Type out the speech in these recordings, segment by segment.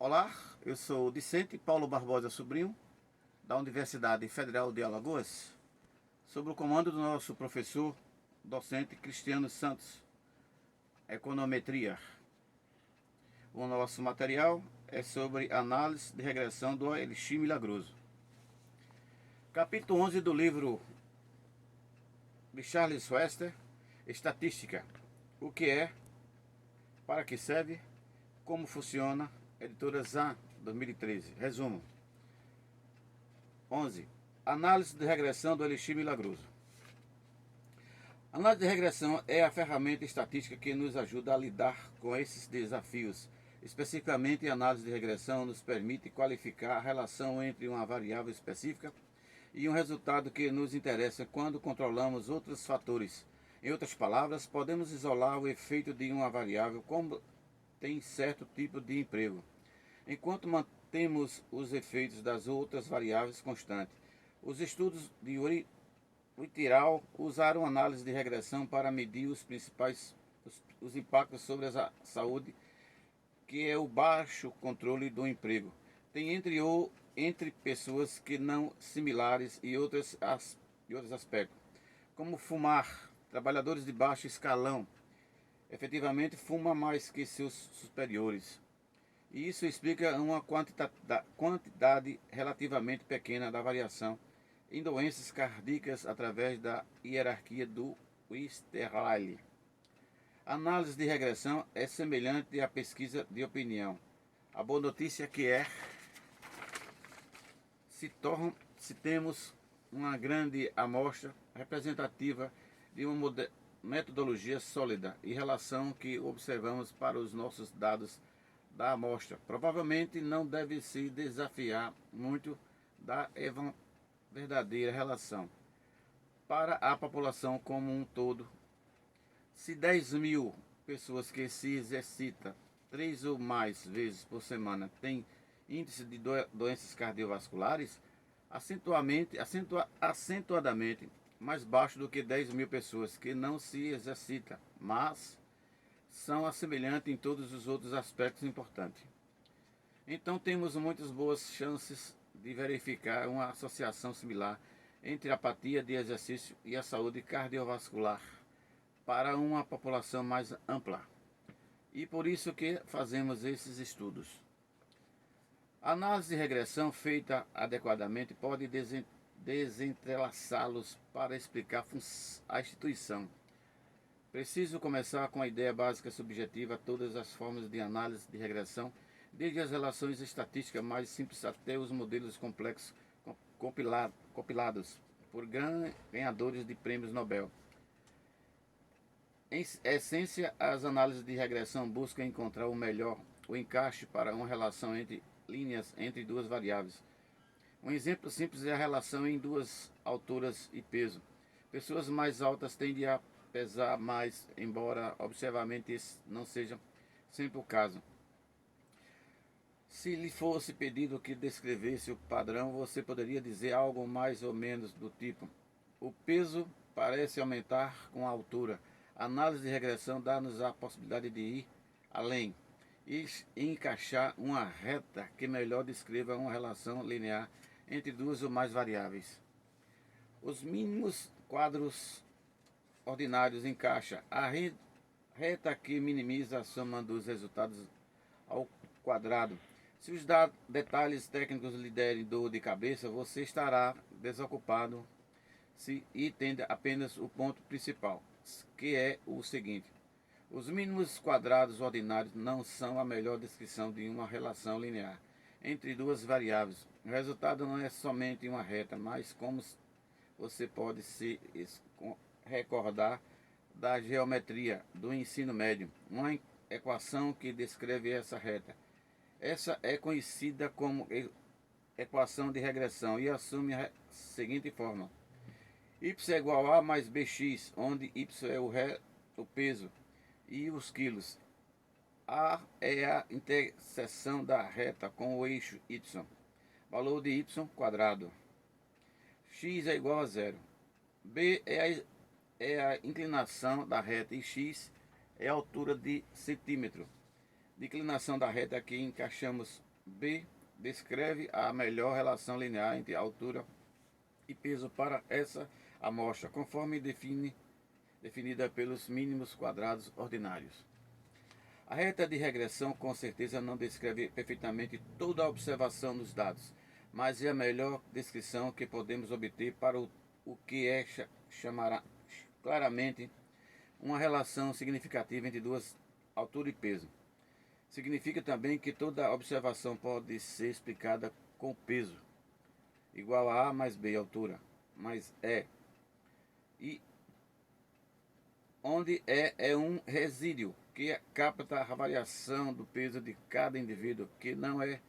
Olá, eu sou o discente Paulo Barbosa Sobrinho, da Universidade Federal de Alagoas, sob o comando do nosso professor docente Cristiano Santos, Econometria. O nosso material é sobre análise de regressão do Elixir Milagroso. Capítulo 11 do livro de Charles Wester, Estatística: o que é, para que serve, como funciona, editora Zahn, 2013. Resumo. 11. Análise de regressão do Elixir Milagroso. A análise de regressão é a ferramenta estatística que nos ajuda a lidar com esses desafios. Especificamente, a análise de regressão nos permite qualificar a relação entre uma variável específica e um resultado que nos interessa quando controlamos outros fatores. Em outras palavras, podemos isolar o efeito de uma variável como tem certo tipo de emprego, enquanto mantemos os efeitos das outras variáveis constantes. Os estudos de Whittier usaram análise de regressão para medir os principais os impactos sobre a saúde, que é o baixo controle do emprego. Tem entre pessoas que não similares e outros aspectos, como fumar. Trabalhadores de baixo escalão efetivamente fumam mais que seus superiores. E isso explica uma quantidade relativamente pequena da variação em doenças cardíacas através da hierarquia do Whittier. A análise de regressão é semelhante à pesquisa de opinião. A boa notícia é se temos uma grande amostra representativa de uma metodologia sólida e relação que observamos para os nossos dados da amostra, provavelmente não deve se desafiar muito da verdadeira relação. Para a população como um todo, se 10.000 pessoas que se exercitam 3 ou mais vezes por semana têm índice de doenças cardiovasculares acentuadamente mais baixo do que 10.000 pessoas que não se exercitam, mas são semelhantes em todos os outros aspectos importantes. Então temos muitas boas chances de verificar uma associação similar entre a apatia de exercício e a saúde cardiovascular para uma população mais ampla. E por isso que fazemos esses estudos. A análise de regressão feita adequadamente pode desentrelaçá-los para explicar a instituição. Preciso começar com a ideia básica subjetiva, todas as formas de análise de regressão, desde as relações estatísticas mais simples até os modelos complexos compilados por ganhadores de prêmios Nobel. Em essência, as análises de regressão buscam encontrar o encaixe para uma relação entre linhas entre duas variáveis. Um exemplo simples é a relação em duas alturas e peso. Pessoas mais altas tendem a pesar mais, embora observadamente esse não seja sempre o caso. Se lhe fosse pedido que descrevesse o padrão, você poderia dizer algo mais ou menos do tipo: o peso parece aumentar com a altura. A análise de regressão dá-nos a possibilidade de ir além e encaixar uma reta que melhor descreva uma relação linear entre duas ou mais variáveis. Os mínimos quadros ordinários encaixa a reta que minimiza a soma dos resultados ao quadrado. Se os detalhes técnicos lhe derem dor de cabeça, você estará desocupado e tende apenas o ponto principal, que é o seguinte: os mínimos quadrados ordinários não são a melhor descrição de uma relação linear entre duas variáveis. O resultado não é somente uma reta, mas como você pode se recordar da geometria do ensino médio, uma equação que descreve essa reta. Essa é conhecida como equação de regressão e assume a seguinte forma: y é igual a mais bx, onde y é o peso e os quilos. A é a interseção da reta com o eixo y, valor de y quadrado. X é igual a zero. B é a inclinação da reta e x é a altura de centímetro de inclinação da reta que encaixamos B. Descreve a melhor relação linear entre altura e peso para essa amostra, conforme definida pelos mínimos quadrados ordinários. A reta de regressão com certeza não descreve perfeitamente toda a observação dos dados, mas é a melhor descrição que podemos obter para o que chamará claramente uma relação significativa entre duas altura e peso. Significa também que toda observação pode ser explicada com peso, igual a mais B, altura, mais E. E onde é um resíduo que capta a variação do peso de cada indivíduo, que não é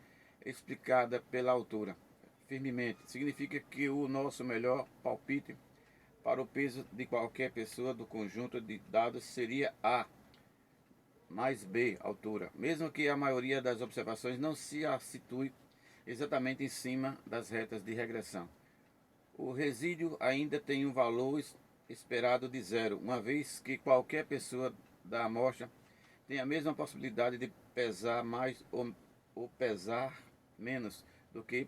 explicada pela altura. Firmemente, significa que o nosso melhor palpite para o peso de qualquer pessoa do conjunto de dados seria A mais B, altura, mesmo que a maioria das observações não se situe exatamente em cima das retas de regressão. O resíduo ainda tem um valor esperado de zero, uma vez que qualquer pessoa da amostra tem a mesma possibilidade de pesar mais ou pesar menos do que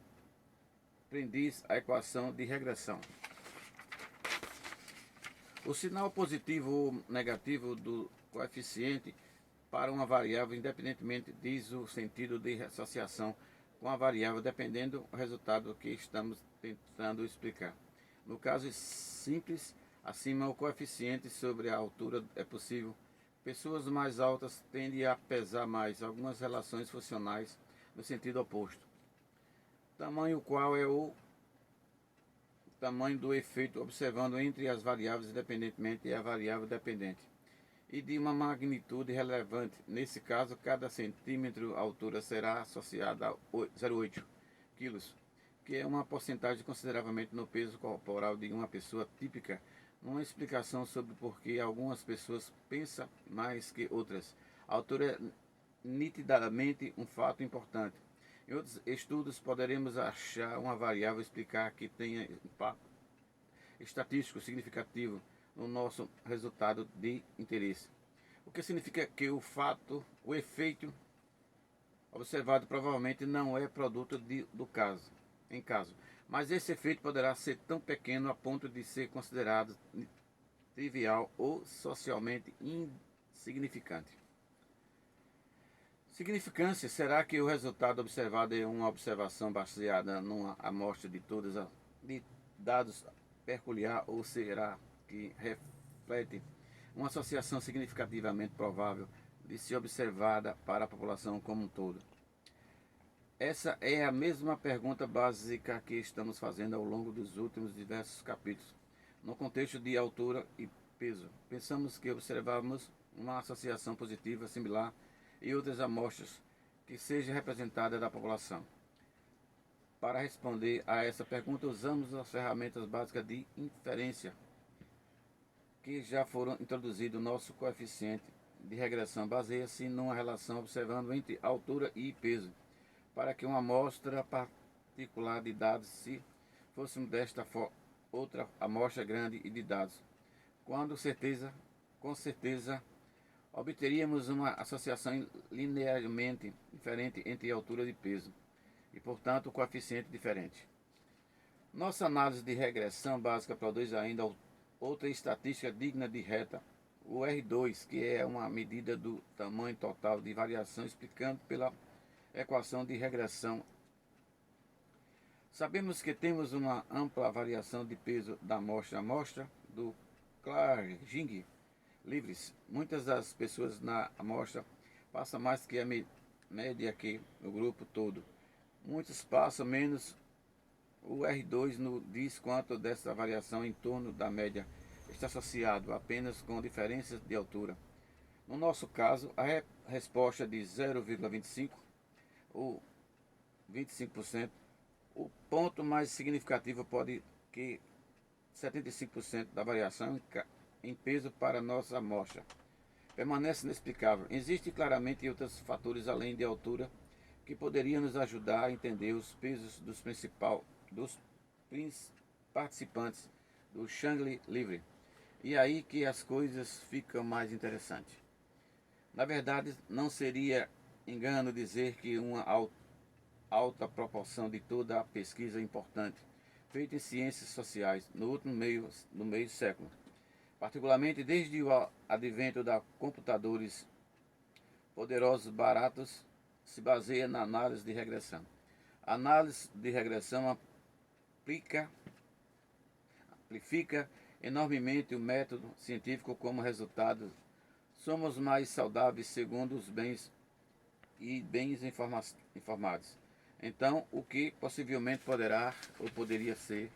prediz a equação de regressão. O sinal positivo ou negativo do coeficiente para uma variável, independentemente, diz o sentido de associação com a variável, dependendo do resultado que estamos tentando explicar. No caso simples, acima o coeficiente sobre a altura é possível. Pessoas mais altas tendem a pesar mais, algumas relações funcionais no sentido oposto. Tamanho qual é o tamanho do efeito observando entre as variáveis independentemente e a variável dependente, e de uma magnitude relevante. Nesse caso, cada centímetro altura será associada a 0,8 kg, que é uma porcentagem consideravelmente no peso corporal de uma pessoa típica. Uma explicação sobre por que algumas pessoas pensam mais que outras. A altura é nitidamente um fato importante. Em outros estudos, poderemos achar uma variável explicar que tenha impacto estatístico significativo no nosso resultado de interesse. O que significa que o efeito observado provavelmente não é produto do caso, mas esse efeito poderá ser tão pequeno a ponto de ser considerado trivial ou socialmente insignificante. Significância: será que o resultado observado é uma observação baseada numa amostra de dados peculiar, ou será que reflete uma associação significativamente provável de ser observada para a população como um todo? Essa é a mesma pergunta básica que estamos fazendo ao longo dos últimos diversos capítulos. No contexto de altura e peso, pensamos que observamos uma associação positiva similar e outras amostras que seja representada da população. Para responder a essa pergunta, usamos as ferramentas básicas de inferência que já foram introduzidas. Nosso coeficiente de regressão baseia-se numa relação observando entre altura e peso, para que uma amostra particular de dados, se fôssemos desta outra amostra grande de dados, com certeza obteríamos uma associação linearmente diferente entre altura e peso, e portanto coeficiente diferente. Nossa análise de regressão básica produz ainda outra estatística digna de reta, o R2, que é uma medida do tamanho total de variação explicando pela equação de regressão. Sabemos que temos uma ampla variação de peso da amostra do Clarke livres. Muitas das pessoas na amostra passam mais que a média que o grupo todo. Muitos passam menos. O R2 nos diz quanto dessa variação em torno da média está associado apenas com diferenças de altura. No nosso caso, a resposta de 0,25 ou 25%, o ponto mais significativo pode que 75% da variação em peso para nossa amostra permanece inexplicável. Existem claramente outros fatores além de altura que poderiam nos ajudar a entender os pesos dos participantes do Shanghai Livre. E aí que as coisas ficam mais interessantes. Na verdade, não seria engano dizer que uma alta proporção de toda a pesquisa importante feita em ciências sociais no meio século, particularmente desde o advento da computadores poderosos, baratos, se baseia na análise de regressão. A análise de regressão amplifica enormemente o método científico. Como resultado, somos mais saudáveis segundo os bens informados. Então, o que possivelmente poderá ou poderia ser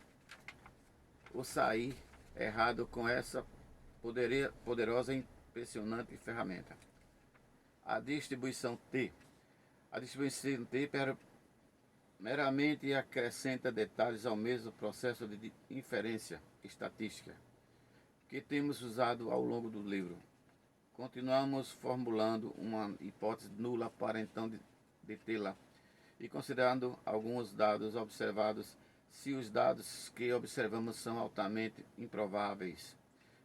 ou sair errado com essa poderosa e impressionante ferramenta? A distribuição T. A distribuição T meramente acrescenta detalhes ao mesmo processo de inferência estatística que temos usado ao longo do livro. Continuamos formulando uma hipótese nula para então detê-la e considerando alguns dados observados, se os dados que observamos são altamente improváveis.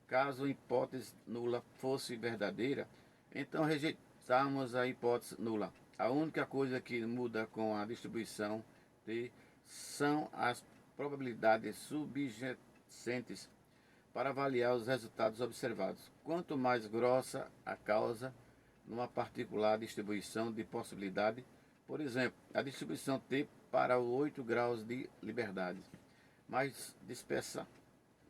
Caso a hipótese nula fosse verdadeira, então rejeitamos a hipótese nula. A única coisa que muda com a distribuição T são as probabilidades subjacentes para avaliar os resultados observados. Quanto mais grossa a causa numa particular distribuição de possibilidade, por exemplo, a distribuição T para os 8 graus de liberdade, mais dispersa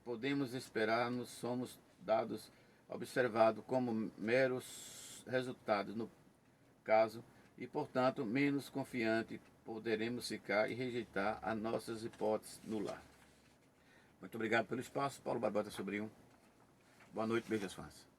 podemos esperar nos somos dados observados como meros resultados no caso e, portanto, menos confiante poderemos ficar e rejeitar as nossas hipóteses nulas. Muito obrigado pelo espaço. Paulo Barbosa Sobrinho. Boa noite, beijos fãs.